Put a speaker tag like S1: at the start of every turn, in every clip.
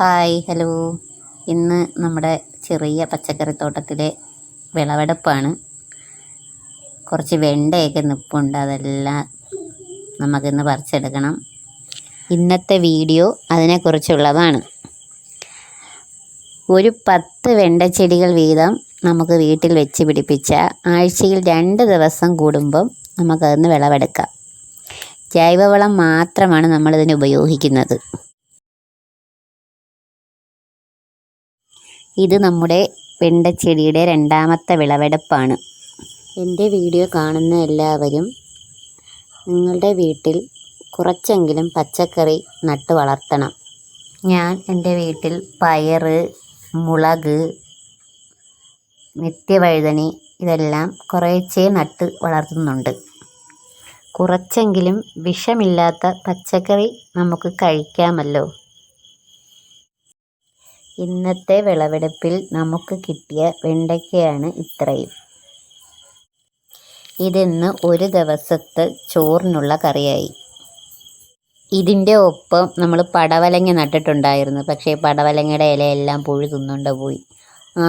S1: Hi hello. ഇന്ന് നമ്മുടെ ചെറിയ പച്ചക്കറിത്തോട്ടത്തിലെ വിളവെടുപ്പാണ്. കുറച്ച് വെണ്ടയൊക്കെ നിൽപ്പുണ്ട്, അതെല്ലാം നമുക്കിന്ന് പറിച്ചെടുക്കണം. ഇന്നത്തെ വീഡിയോ അതിനെക്കുറിച്ചുള്ളതാണ്. ഒരു 10 വെണ്ടച്ചെടികൾ വീതം നമുക്ക് വീട്ടിൽ വെച്ച് പിടിപ്പിച്ച ആഴ്ചയിൽ 2 ദിവസം കൂടുമ്പം നമുക്കതിന്ന് വിളവെടുക്കാം. ജൈവവളം മാത്രമാണ് നമ്മളിതിന് ഉപയോഗിക്കുന്നത്. ഇത് നമ്മുടെ വെണ്ടച്ചെടിയുടെ 2ാമത്തെ വിളവെടുപ്പാണ്. എൻ്റെ വീഡിയോ കാണുന്ന എല്ലാവരും നിങ്ങളുടെ വീട്ടിൽ കുറച്ചെങ്കിലും പച്ചക്കറി നട്ട് വളർത്തണം. ഞാൻ എൻ്റെ വീട്ടിൽ പയർ, മുളക്, നിത്യവഴുതനി ഇതെല്ലാം കുറേശ്ശെ നട്ട് വളർത്തുന്നുണ്ട്. കുറച്ചെങ്കിലും വിഷമില്ലാത്ത പച്ചക്കറി നമുക്ക് കഴിക്കാമല്ലോ. ഇന്നത്തെ വിളവെടുപ്പിൽ നമുക്ക് കിട്ടിയ വെണ്ടയ്ക്കയാണ് ഇത്രയും. ഇതിന്ന് ഒരു ദിവസത്തെ ചോറിനുള്ള കറിയായി. ഇതിൻ്റെ ഒപ്പം നമ്മൾ പടവലങ്ങ നട്ടിട്ടുണ്ടായിരുന്നു. പക്ഷേ പടവലങ്ങയുടെ ഇലയെല്ലാം പുഴു തിന്നുകൊണ്ട് പോയി.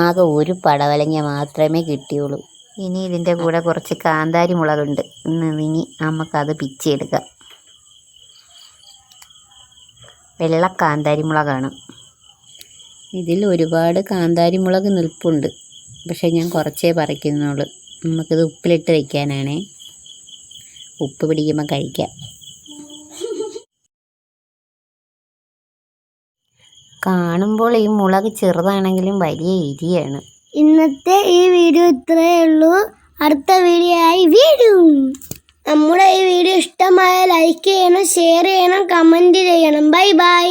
S1: ആകെ ഒരു പടവലങ്ങ മാത്രമേ കിട്ടിയുള്ളൂ. ഇനി ഇതിൻ്റെ കൂടെ കുറച്ച് കാന്താരി മുളകുണ്ട്. ഇനി നമുക്കത് പിച്ചിയെടുക്കാം. വെള്ള കാന്താരി മുളകാണ്. ഇതിൽ ഒരുപാട് കാന്താരി മുളക് നിൽപ്പുണ്ട്. പക്ഷേ ഞാൻ കുറച്ചേ പറിക്കുന്നുള്ളൂ. നമുക്കിത് ഉപ്പിലിട്ട് വയ്ക്കാനാണേ. ഉപ്പ് പിടിക്കുമ്പോൾ കഴിക്കാം. കാണുമ്പോൾ ഈ മുളക് ചെറുതാണെങ്കിലും വലിയ എരിയാണ്.
S2: ഇന്നത്തെ ഈ വീഡിയോ ഇത്രയേ ഉള്ളൂ. അടുത്ത വീഡിയോ ആയി വീണ്ടും. നമ്മുടെ ഈ വീഡിയോ ഇഷ്ടമായ ലൈക്ക് ചെയ്യണം, ഷെയർ ചെയ്യണം, കമൻറ്റ് ചെയ്യണം. Bye bye.